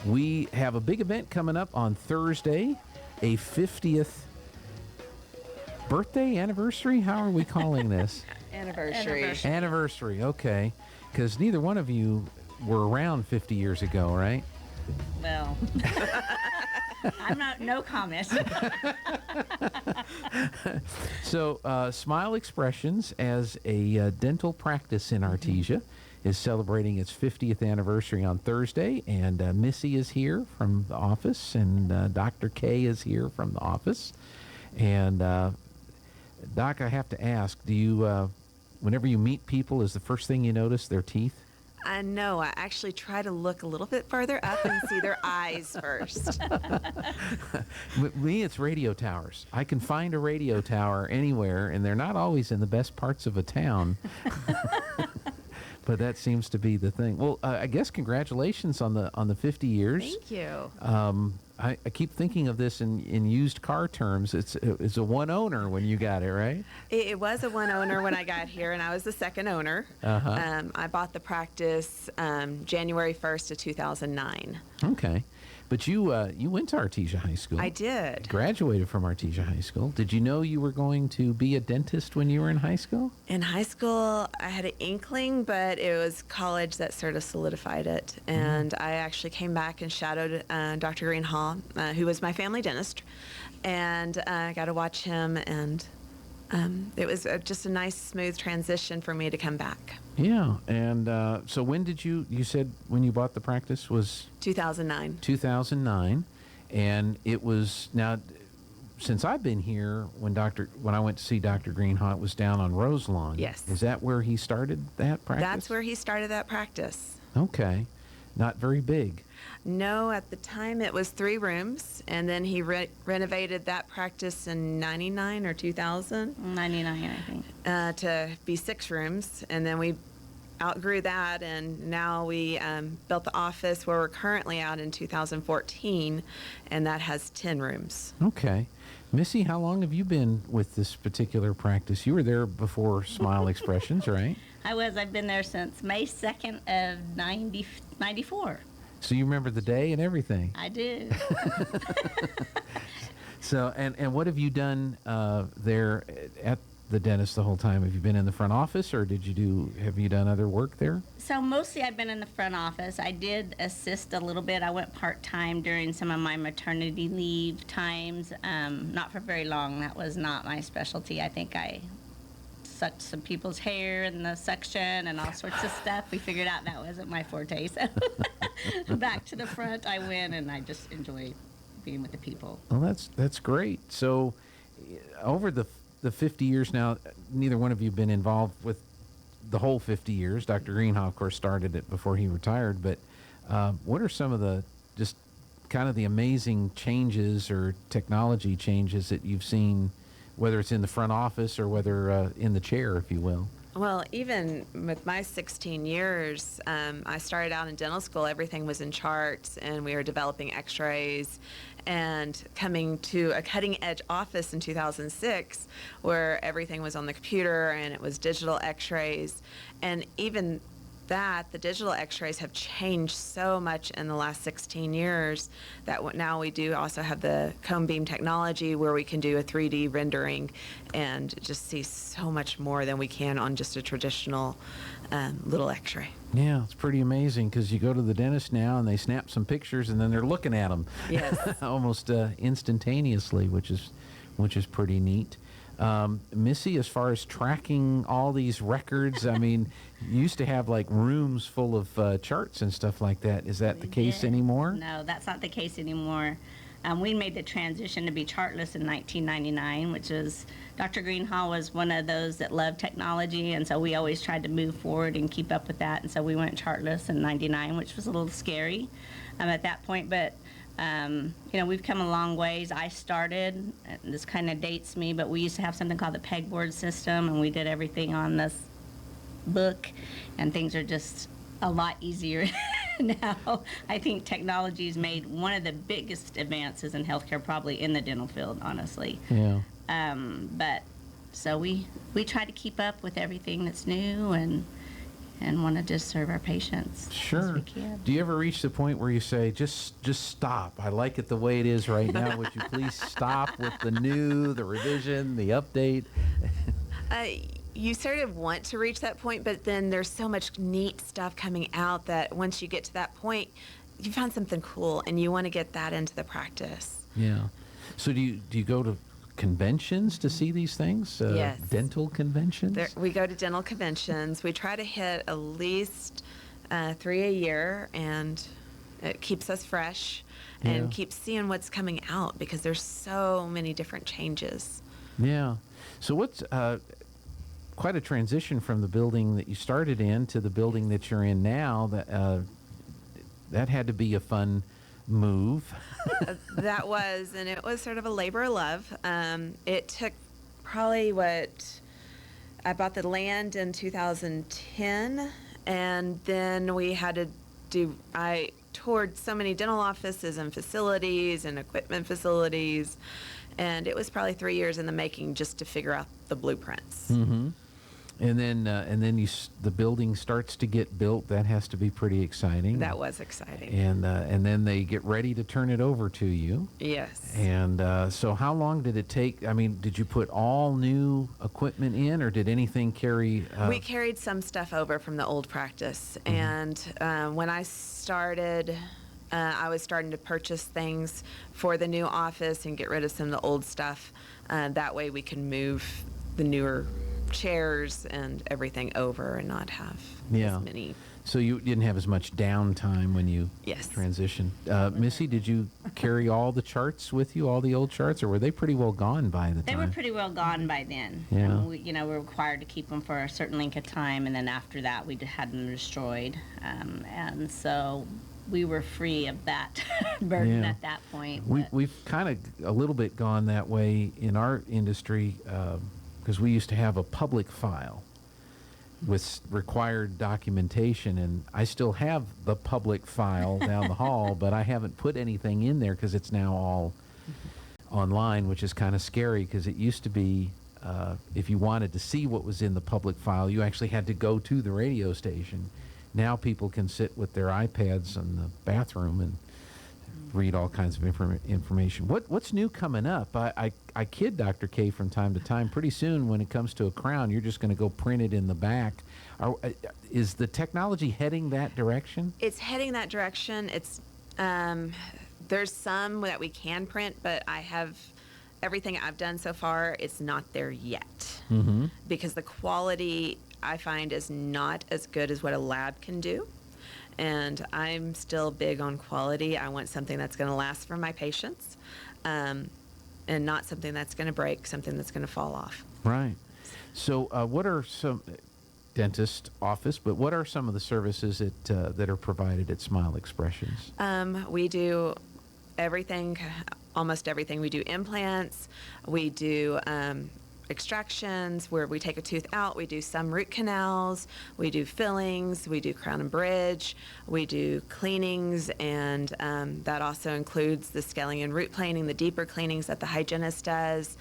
We have a big event coming up on Thursday, a 50th birthday, anniversary? How are we calling this? Anniversary, okay. Because neither one of you were around 50 years ago, right? Well, I'm not, no comment. So, Smile Xpressions, as a dental practice in Artesia, is celebrating its 50th anniversary on Thursday, and Missy is here from the office, and Dr. K is here from the office. And Doc, I have to ask, do you, whenever you meet people, is the first thing you notice their teeth? No, I actually try to look a little bit farther up and see their eyes first. With me, it's radio towers. I can find a radio tower anywhere, and they're not always in the best parts of a town. But that seems to be the thing. Well, I guess congratulations on the 50 years. Thank you. I keep thinking of this in used car terms. It's a one owner when you got it, right? It was a one owner when I got here, and I was the second owner. Uh-huh. I bought the practice January 1st of 2009. Okay. But you went to Artesia High School. I did. Graduated from Artesia High School. Did you know you were going to be a dentist when you were in high school? In high school, I had an inkling, but it was college that sort of solidified it. And I actually came back and shadowed Dr. Greenhall, who was my family dentist, and I got to watch him, and it was just a nice, smooth transition for me to come back. Yeah. And so when did you said when you bought the practice was? 2009. 2009. And it was, now, since I've been here, when I went to see Dr. Greenhall, it was down on Roselawn. Yes. Is that where he started that practice? That's where he started that practice. Okay. Not very big. No, at the time it was 3 rooms, and then he renovated that practice in 99 or 2000. 99, I think. To be 6 rooms, and then we outgrew that, and now we built the office where we're currently out in 2014, and that has 10 rooms. Okay. Missy, how long have you been with this particular practice? You were there before Smile Xpressions, right? I've been there since May 2nd of 94. So you remember the day and everything? I do. So, and what have you done there at the dentist the whole time? Have you been in the front office, or have you done other work there? So mostly I've been in the front office. I did assist a little bit. I went part-time during some of my maternity leave times. Not for very long. That was not my specialty. I think I sucked some people's hair in the suction and all sorts of stuff. We figured out that wasn't my forte. So back to the front I went, and I just enjoy being with the people. Well, that's great. So over the 50 years now, neither one of you have been involved with the whole 50 years. Dr. Greenhall, of course, started it before he retired. But what are some of the just kind of the amazing changes or technology changes that you've seen, whether it's in the front office or whether in the chair, if you will? Well, even with my 16 years, I started out in dental school. Everything was in charts, and we were developing x-rays, and coming to a cutting-edge office in 2006 where everything was on the computer and it was digital x-rays. And even that, the digital x-rays have changed so much in the last 16 years that now we do also have the cone beam technology where we can do a 3D rendering and just see so much more than we can on just a traditional little x-ray. Yeah, it's pretty amazing because you go to the dentist now and they snap some pictures and then they're looking at them. Yes. Almost instantaneously, which is pretty neat. Missy, as far as tracking all these records, I mean, you used to have like rooms full of charts and stuff like that. Is that the case anymore? No, that's not the case anymore. We made the transition to be chartless in 1999, which is Dr. Greenhall was one of those that loved technology, and so we always tried to move forward and keep up with that. And so we went chartless in 99, which was a little scary at that point, but we've come a long ways. I started, and this kind of dates me, but we used to have something called the pegboard system, and we did everything on this book, and things are just a lot easier now. I think technology's made one of the biggest advances in healthcare, probably in the dental field, honestly. Yeah. But so we try to keep up with everything that's new, and and want to just serve our patients as Sure. we can. Do you ever reach the point where you say, just stop? I like it the way it is right now. Would you please stop with the revision, the update? You sort of want to reach that point, but then there's so much neat stuff coming out that once you get to that point, you found something cool and you want to get that into the practice. Yeah. So do you go to conventions to see these things? Yes. Dental conventions? We go to dental conventions. We try to hit at least 3 a year, and it keeps us fresh and Yeah. keeps seeing what's coming out because there's so many different changes. Yeah. So what's quite a transition from the building that you started in to the building that you're in now. That had to be a fun move. That was, and it was sort of a labor of love. It took probably I bought the land in 2010, and then we had to I toured so many dental offices and facilities and equipment facilities, and it was probably 3 years in the making just to figure out the blueprints. Mm-hmm. And then the building starts to get built. That has to be pretty exciting. That was exciting. And then they get ready to turn it over to you. Yes. And so how long did it take? I mean, did you put all new equipment in, or did anything carry? We carried some stuff over from the old practice. Mm-hmm. And when I started, I was starting to purchase things for the new office and get rid of some of the old stuff. That way we can move the newer chairs and everything over and not have as many. So you didn't have as much downtime when you Yes. transitioned. Missy, did you carry all the charts with you, all the old charts, or were they pretty well gone by the They time? were pretty well gone by then. Yeah. We're required to keep them for a certain length of time, and then after that, we had them destroyed. And so we were free of that burden Yeah. at that point. We've kind of a little bit gone that way in our industry because we used to have a public file with required documentation, and I still have the public file down the hall, but I haven't put anything in there because it's now all online, which is kind of scary because it used to be if you wanted to see what was in the public file, you actually had to go to the radio station. Now people can sit with their iPads in the bathroom and read all kinds of information. What's new coming up? I kid Dr. K from time to time. Pretty soon, when it comes to a crown, you're just going to go print it in the back. Is the technology heading that direction? It's heading that direction. It's there's some that we can print, but everything I've done so far, it's not there yet. Mm-hmm. Because the quality I find is not as good as what a lab can do. And I'm still big on quality. I want something that's going to last for my patients, and not something that's going to break, something that's going to fall off. Right. So what are some dentist office, but what are some of the services that are provided at Smile Xpressions? We do everything, almost everything. We do implants. We do extractions where we take a tooth out. We do some root canals. We do fillings. We do crown and bridge. We do cleanings, and that also includes the scaling and root planing, the deeper cleanings that the hygienist does.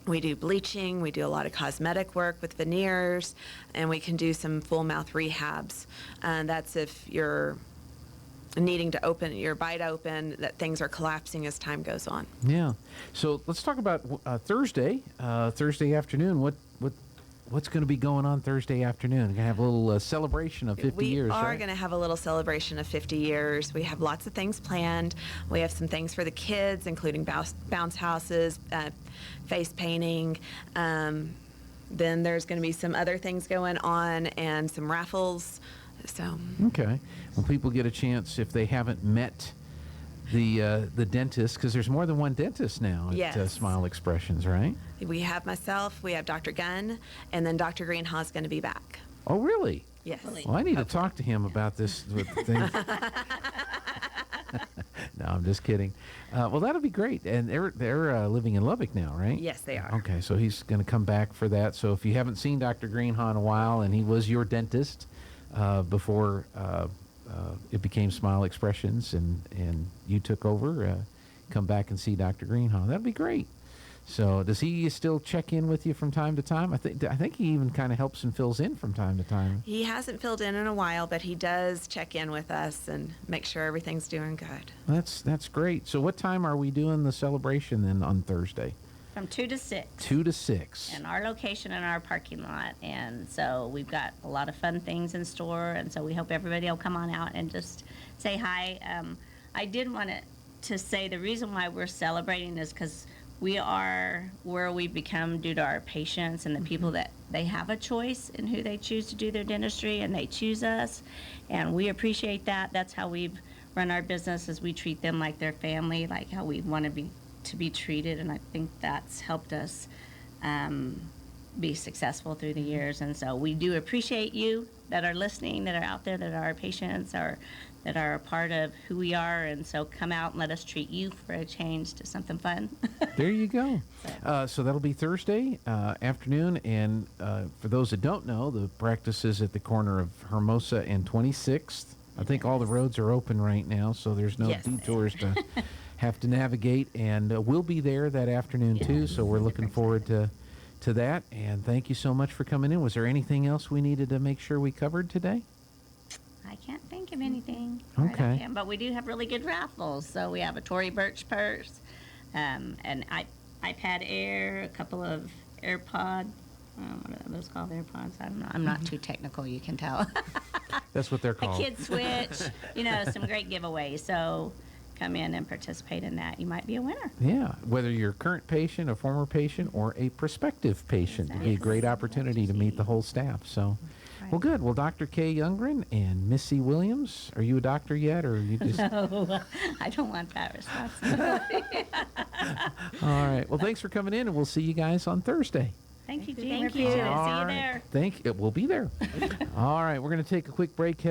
We do bleaching. We do a lot of cosmetic work with veneers, and we can do some full mouth rehabs. That's if you're needing to open your bite open, that things are collapsing as time goes on. Yeah. So let's talk about Thursday afternoon. What's going to be going on Thursday afternoon? We're going to have a little celebration of 50 years, We are right? going to have a little celebration of 50 years. We have lots of things planned. We have some things for the kids, including bounce houses, face painting. Then there's going to be some other things going on and some raffles. So Okay. Well, people get a chance if they haven't met the dentist, because there's more than one dentist now at Yes. Smile Xpressions, right? we have myself, we have Dr. Gunn, and then Dr. Greenhaw is going to be back. Oh, really? Yes. Really? Well, I need to talk to him about this with the thing. No, I'm just kidding. Well, that'll be great. And they're living in Lubbock now, right? Yes, they are. Okay, so he's going to come back for that. So if you haven't seen Dr. Greenhaw in a while, and he was your dentist before it became Smile Xpressions, and you took over, come back and see Dr. Greenhaw. That'd be great. So does he still check in with you from time to time? I think he even kind of helps and fills in from time to time. He hasn't filled in a while, but he does check in with us and make sure everything's doing good. That's great. So what time are we doing the celebration then on Thursday? From 2 to 6. 2 to 6. And our location in our parking lot. And so we've got a lot of fun things in store. And so we hope everybody will come on out and just say hi. I did want to say the reason why we're celebrating is because we are where we've become due to our patients and the people that they have a choice in who they choose to do their dentistry, and they choose us. And we appreciate that. That's how we've run our business, is we treat them like their family, like how we want to be treated. And I think that's helped us be successful through the years. And so we do appreciate you that are listening, that are out there, that are our patients, or that are a part of who we are. And so come out and let us treat you for a change to something fun. There you go. So that'll be Thursday afternoon. And for those that don't know, the practice is at the corner of Hermosa and 26th. I think all the roads are open right now, so there's no detours to have to navigate. And we'll be there that afternoon too, so we're looking forward to that. And thank you so much for coming in. Was there anything else we needed to make sure we covered today? I can't think of anything. Okay. Right offhand, but we do have really good raffles. So we have a Tory Burch purse, an iPad Air, a couple of AirPod. What are those called? AirPods? I don't know. I'm not too technical, you can tell. That's what they're A called. kid switch. Some great giveaways. So come in and participate in that. You might be a winner. Yeah, whether you're a current patient, a former patient, or a prospective patient, it'd be a great opportunity to meet the whole staff. So, well, good. Well, Dr. Kay Youngren and Missy Williams, are you a doctor yet, or are you just? No, I don't want that responsibility. All right. Well, thanks for coming in, and we'll see you guys on Thursday. Thank you, Jean. Thank Appreciate you. it. See All you right. there. We'll be there. All right. We're going to take a quick break. Head